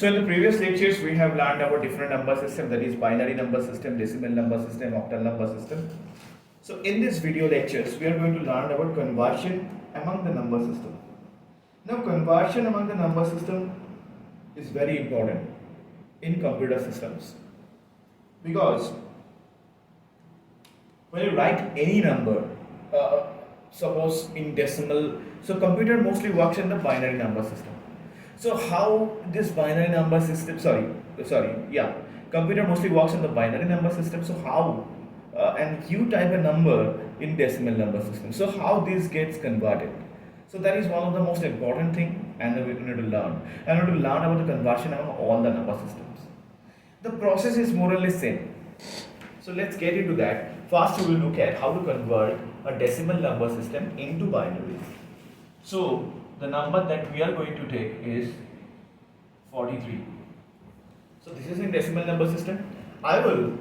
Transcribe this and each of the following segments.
So in the previous lectures, we have learned about different number system, that is binary number system, decimal number system, octal number system. So in this video lectures, we are going to learn about conversion among the number system. Now conversion among the number system is very important in computer systems, because when you write any number, suppose in decimal, so computer mostly works in the binary number system. So how this binary number system, computer mostly works in the binary number system. So how, and you type a number in decimal number system. So how this gets converted? So that is one of the most important thing, and we need to learn. And we need to learn about the conversion among all the number systems. The process is more or less same. So let's get into that. First, we will look at how to convert a decimal number system into binary. So the number that we are going to take is 43. So this is in decimal number system. I will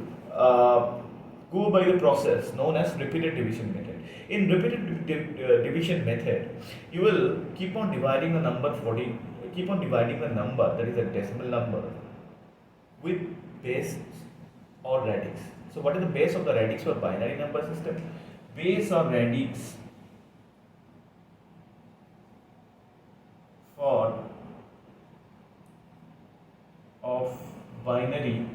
go by the process known as repeated division method. In repeated division method, you will keep on dividing the number that is a decimal number with base or radix. So what is the base of the radix for binary number system? Base or radix for of binary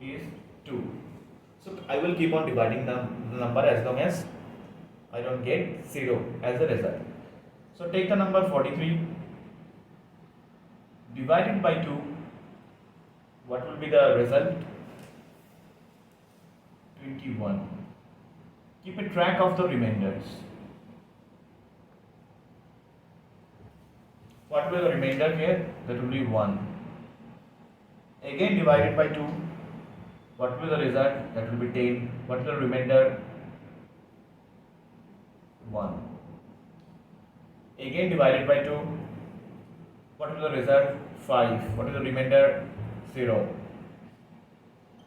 is 2. So I will keep on dividing the number as long as I don't get 0 as a result. So take the number 43, divided by 2. What will be the result? 21. Keep a track of the remainders. What will be the remainder here? That will be 1. Again divided by 2. What will be the result? That will be 10. What will be the remainder? 1. Again divided by 2. What will be the result? 5. What is the remainder? 0.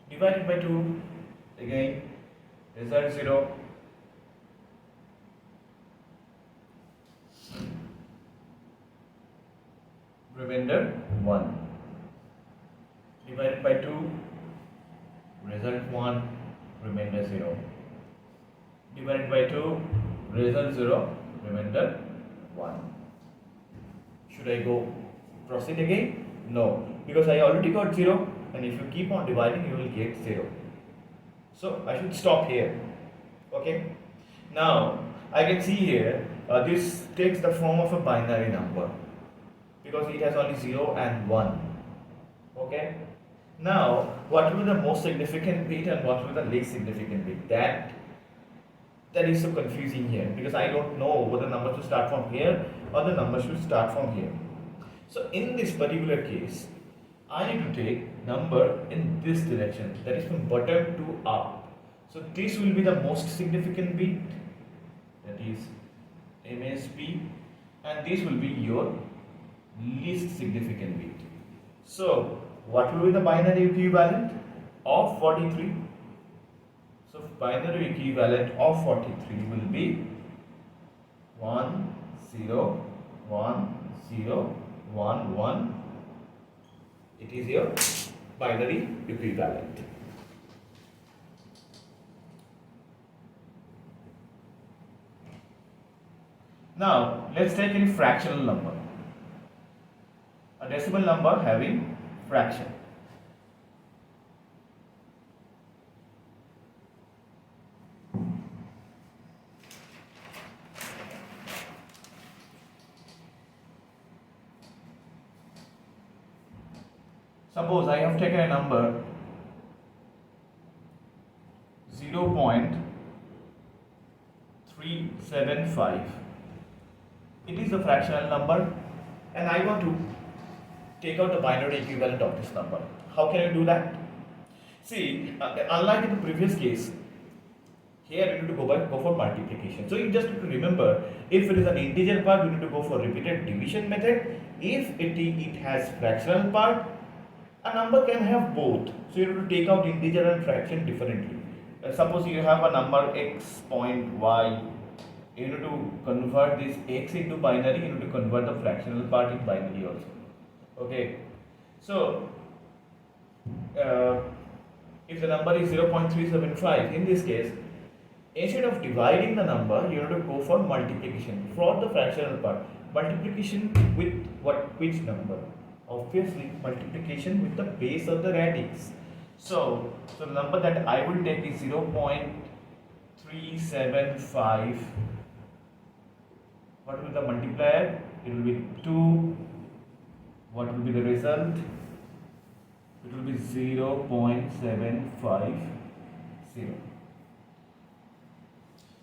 Divided by 2. Again result 0. Remainder 1. Divided by 2. Result 1. Remainder 0. Divided by 2. Result 0. Remainder 1. Should I go proceed again? No, because I already got 0, and if you keep on dividing, you will get 0. So I should stop here. Okay. Now I can see here this takes the form of a binary number, because it has only 0 and 1. Okay. Now what will be the most significant bit and what will be the least significant bit? That is so confusing here, because I don't know whether the number should start from here or the number should start from here. So in this particular case, I need to take number in this direction, that is from bottom to up. So this will be the most significant bit, that is MSB, and this will be your least significant bit. So what will be the binary equivalent of 43? So binary equivalent of 43 will be 1 0 1 0 1 1. It is your binary equivalent. Now let's take any fractional number, a decimal number having fraction. Suppose I have taken a number 0.375. It is a fractional number, and I want to take out the binary equivalent of this number. How can you do that? See, unlike in the previous case, here you need to go for multiplication. So you just need to remember, if it is an integer part, you need to go for repeated division method. If it has fractional part, a number can have both. So you have to take out integer and fraction differently. Suppose you have a number x point y you need to convert this x into binary, you need to convert the fractional part in binary also. Okay, so if the number is 0.375, in this case, instead of dividing the number, you have to go for multiplication for the fractional part. Multiplication with which number? Obviously, multiplication with the base of the radix. So the number that I will take is 0.375. What will be the multiplier? It will be 2. What will be the result? It will be 0.750.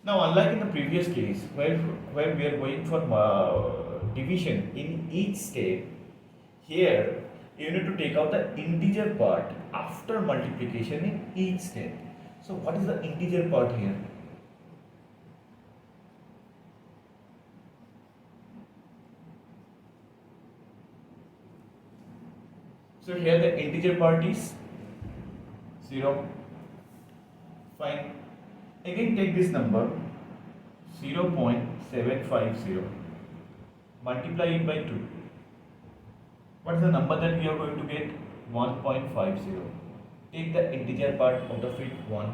Now, unlike in the previous case where we are going for division in each step, here you need to take out the integer part after multiplication in each step. So what is the integer part here? So here the integer part is 0. Fine. Again take this number 0.750, multiply it by 2. What is the number that we are going to get? 1.50. Take the integer part out of it, 1.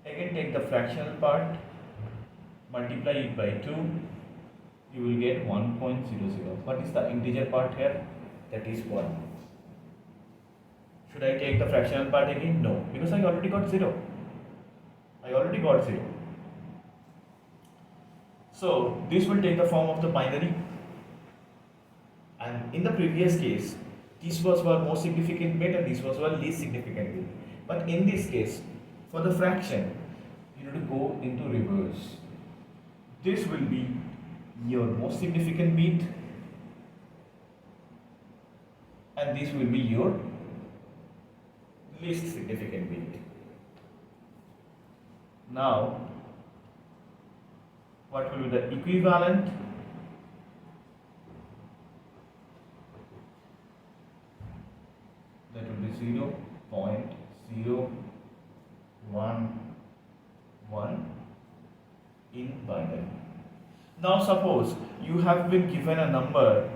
Again take the fractional part, multiply it by 2. You will get 1.00. What is the integer part here? That is 1. Should I take the fractional part again? No, because I already got 0. So this will take the form of the binary, and in the previous case this was our most significant bit and this was our least significant bit. But in this case, for the fraction, you need to go into reverse. This will be your most significant bit and this will be your least significant bit. Now, what will be the equivalent? That will be 0.011 in binary. Now suppose you have been given a number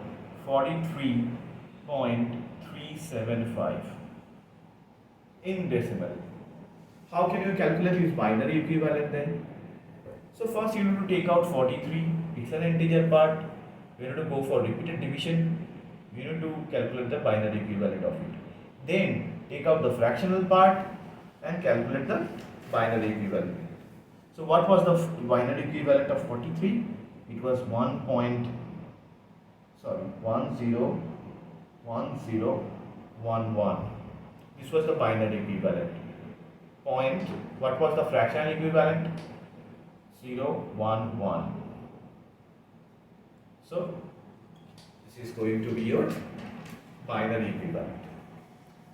43.375 in decimal. How can you calculate its binary equivalent then? So first you need to take out 43, it's an integer part. You need to go for repeated division. You need to calculate the binary equivalent of it. Then take out the fractional part and calculate the binary equivalent. So what was the binary equivalent of 43? It was 1011. This was the binary equivalent. What was the fractional equivalent? 011. So this is going to be your binary equivalent.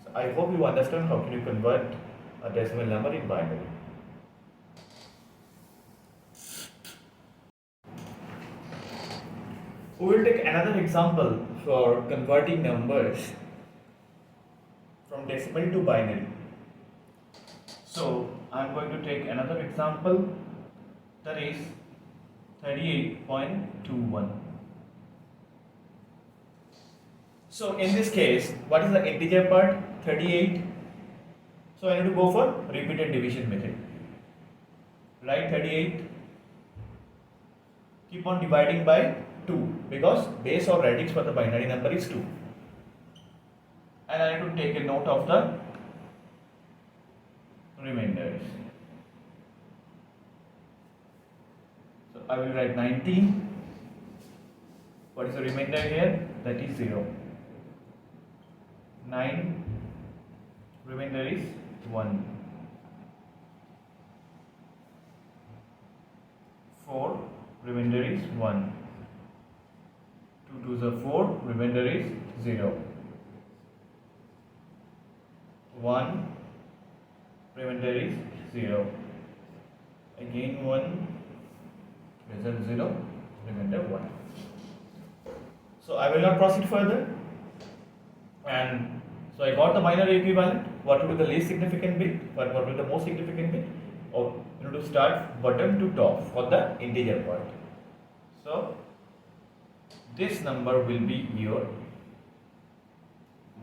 So I hope you understand how can you convert a decimal number in binary. We will take another example for converting numbers from decimal to binary. So I am going to take another example, that is 38.21. So in this case, what is the integer part? 38. So I need to go for repeated division method. Write 38. Keep on dividing by 2 because base or radix for the binary number is 2. And I need to take a note of the remainders. So I will write 19. What is the remainder here? That is 0. 9. Remainder is 1. 4. Remainder is 1. 2 2s are 4. Remainder is 0. 1. Remainder is 0. Again 1. Result 0. Remainder 1. So I will not proceed further. And so I got the binary equivalent. What will be the least significant bit? What will be the most significant bit? or you know to start bottom to top for the integer part. So this number will be your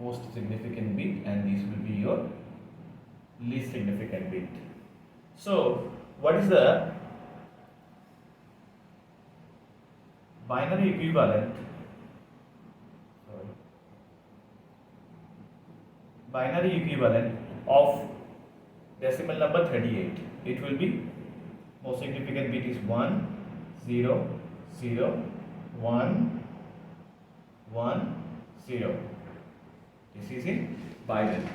most significant bit and this will be your least significant bit. So what is the binary equivalent of decimal number 38? It will be most significant bit is 1 0 0 1 1 0. This is in binary.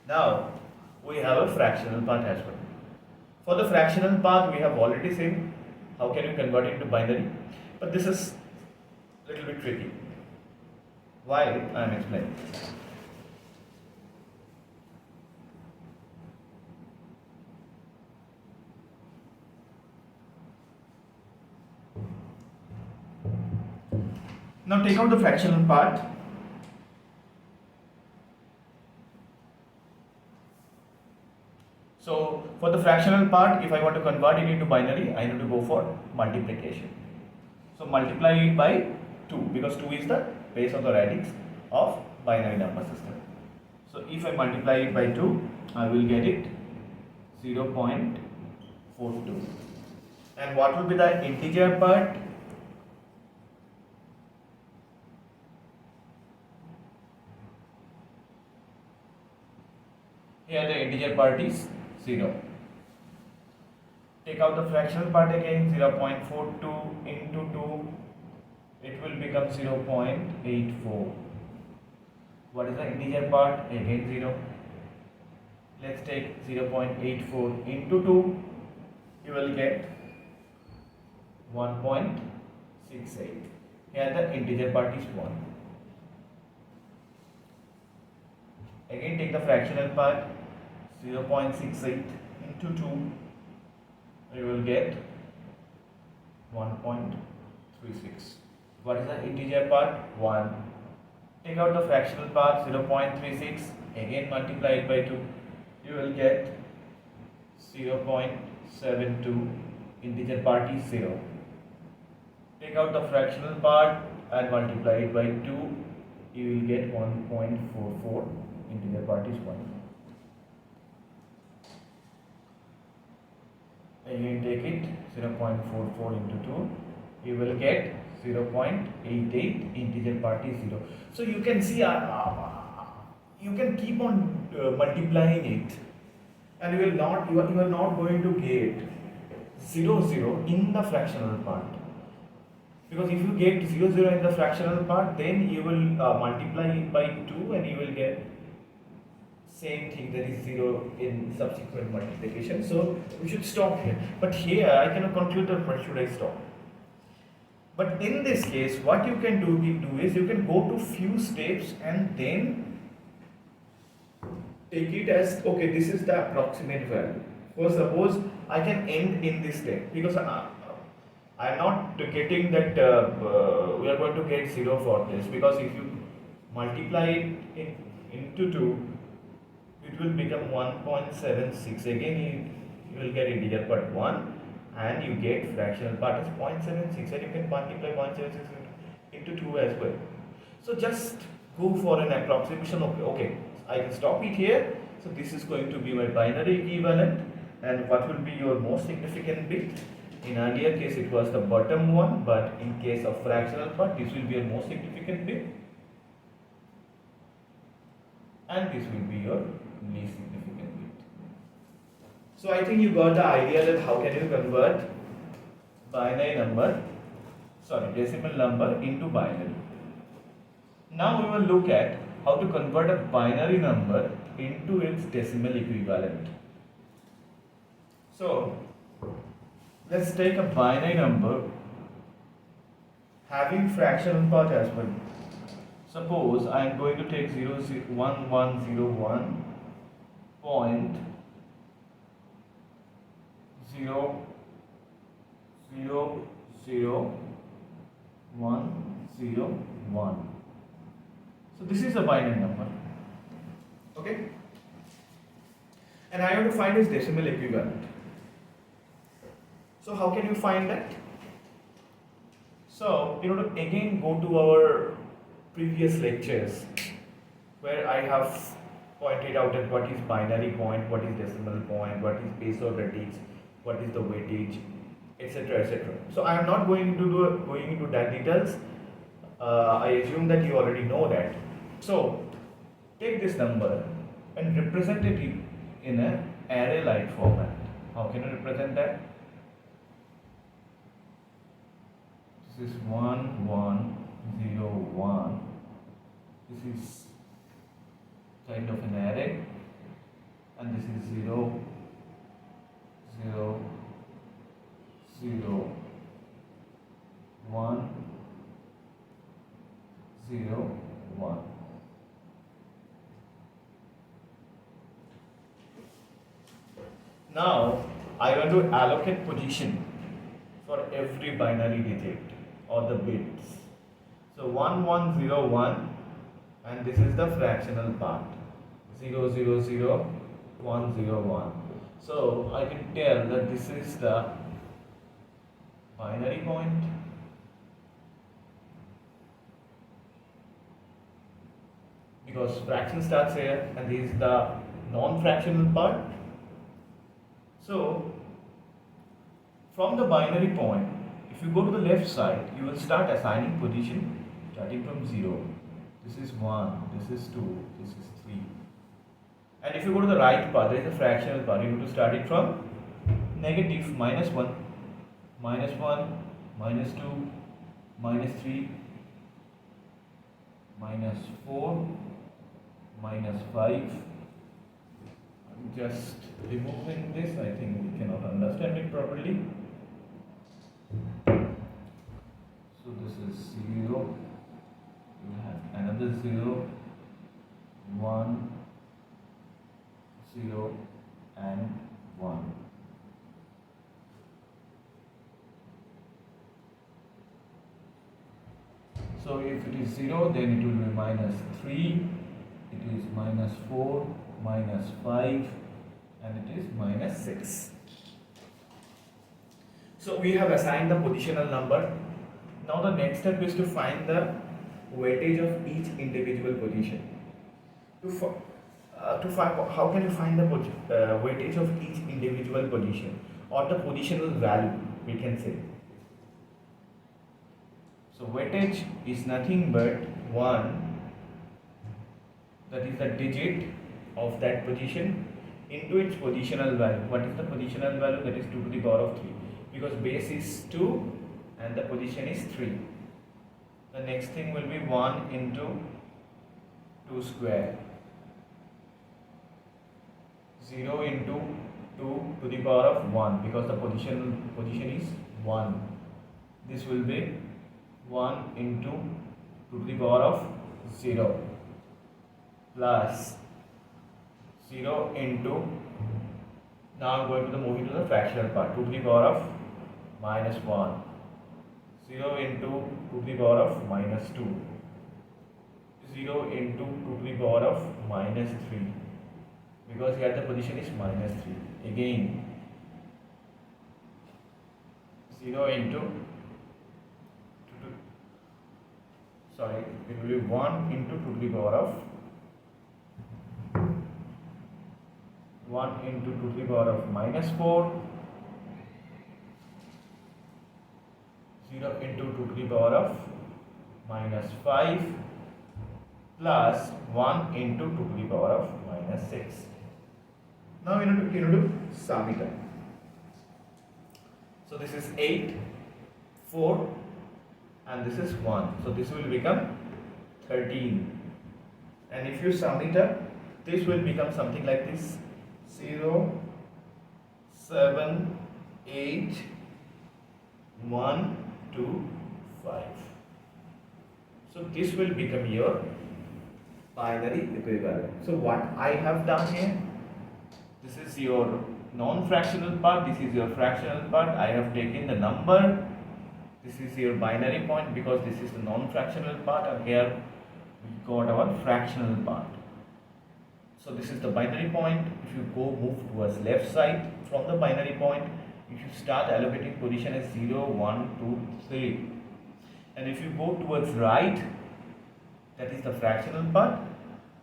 Now we have a fractional part as well. For the fractional part we have already seen how can you convert it to binary, but this is a little bit tricky. Why? I am explaining. Now take out the fractional part. So for the fractional part, if I want to convert it into binary, I need to go for multiplication. So multiply it by 2 because 2 is the base of the radix of binary number system. So if I multiply it by 2, I will get it 0.42. And what will be the integer part? Here the integer part is 0. Take out the fractional part again, 0.42 into 2, it will become 0.84. What is the integer part? Again 0. Let's take 0.84 into 2, you will get 1.68. Here the integer part is 1. Again take the fractional part, 0.68 into 2, you will get 1.36. What is the integer part? 1. Take out the fractional part, 0.36, again multiply it by 2, you will get 0.72, integer part is 0. Take out the fractional part and multiply it by 2, you will get 1.44, integer part is 1. Again take it, 0.44 into 2, you will get 0.88, integer part is 0. So you can see you can keep on multiplying it and you are not going to get 0 0 in the fractional part, because if you get 0 0 in the fractional part, then you will multiply it by 2 and you will get same thing, that is 0 in subsequent multiplication. So we should stop here, but here I cannot conclude that where should I stop. But in this case what you can do is you can go to few steps and then take it as, okay, this is the approximate value. For suppose I can end in this step, because I am not getting that we are going to get 0 for this, because if you multiply it into 2, it will become 1.76. Again you will get integer part 1 and you get fractional part as 0.76, and you can multiply 0.76 into 2 as well. So just go for an approximation of, okay, I can stop it here. So this is going to be my binary equivalent, and what will be your most significant bit? In earlier case it was the bottom one, but in case of fractional part this will be your most significant bit, and this will be your least significant bit. So I think you got the idea that how can you convert decimal number into binary. Now we will look at how to convert a binary number into its decimal equivalent. So let's take a binary number having fractional part as well. Suppose I am going to take 1101 point 0 0 0 1 0 1. So this is a binary number, okay, and I have to find its decimal equivalent. So how can you find that? So you know to again go to our previous lectures where I have pointed out that what is binary point, what is decimal point, what is base or radix, what is the weightage, etc., etc. So I am not going into that details. I assume that you already know that. So take this number and represent it in an array-like format. How can you represent that? This is 1 1 0 1. This is kind of an array, and this is 0 0 0 1 0 1. Now I want to allocate position for every binary digit or the bits. So 1 1 0 1, and this is the fractional part, 0 0 0 1 0 1. So I can tell that this is the binary point, because fraction starts here, and this is the non-fractional part. So from the binary point, if you go to the left side, you will start assigning position starting from 0. This is 1, this is 2, this is 3. And if you go to the right part, there is a fractional part. You have to start it from negative -1, -1, -2, -3, -4, -5. I'm just removing this. I think we cannot understand it properly. So this is 0. You have another 0, 1, 0, and 1. So if it is 0, then it will be -3, it is -4, -5, and it is -6. So we have assigned the positional number. Now the next step is to find the weightage of each individual position. To find, how can you find the weightage of each individual position, or the positional value, we can say. So weightage is nothing but 1, that is the digit of that position, into its positional value. What is the positional value? That is 2 to the power of 3, because base is 2 and the position is 3. The next thing will be 1 into 2 square, 0 into 2 to the power of 1, because the position is 1. This will be 1 into 2 to the power of 0, plus 0 into, now I am going to move into the fractional part, 2 to the power of -1, 0 into 2 to the power of -2, 0 into 2 to the power of -3, because here the position is -3. Again 0 into, sorry, it will be 1 into 2 to the power of 1 into 2 to the power of -4, 0 into 2 to the power of -5, plus 1 into 2 to the power of -6. Now you need to sum it up. So this is 8, 4, and this is 1. So this will become 13. And if you sum it up, this will become something like this: 0, 7, 8, 1, 2, 5. So this will become your binary equivalent. So what I have done here, this is your non-fractional part, this is your fractional part. I have taken the number, this is your binary point, because this is the non-fractional part, and here we got our fractional part. So this is the binary point. If you move towards left side from the binary point, you should start allocating position as 0, 1, 2, 3. And if you go towards right, that is the fractional part,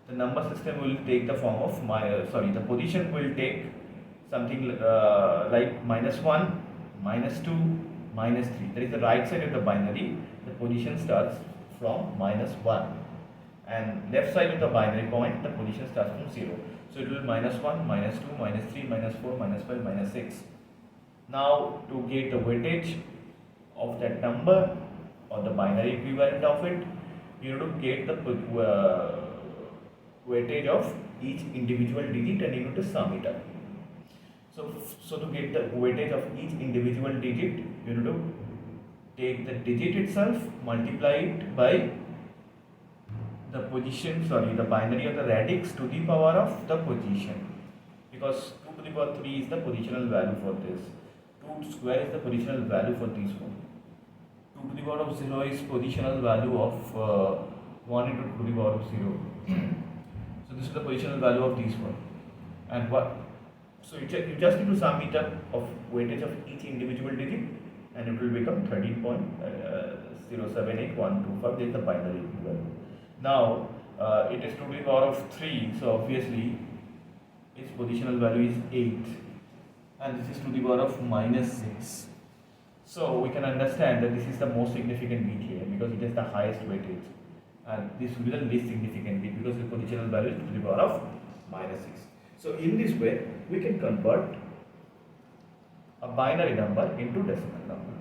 the number system will take the form of the position will take something like -1, -2, -3. That is the right side of the binary. The position starts from -1, and left side of the binary point, the position starts from 0. So it will -1, -2, -3, -4, -5, -6. Now to get the weightage of that number or the binary equivalent of it, you need to get the weightage of each individual digit and you need to sum it up. So to get the weightage of each individual digit, you need to take the digit itself, multiply it by the the binary of the radix to the power of the position, because 2 to the power 3 is the positional value for this, 2 square is the positional value for this one, 2 to the power of 0 is positional value of 1 into 2 to the power of 0. So this is the positional value of this one, and so you just need to sum it up of weightage of each individual digit and it will become 13.078125. This is the binary equivalent. Now it is 2 to the power of 3, so obviously its positional value is 8, and this is to the power of -6. So we can understand that this is the most significant bit here because it is the highest weightage, and this will be the least significant bit because the positional value is to the power of -6. So in this way we can convert a binary number into decimal number.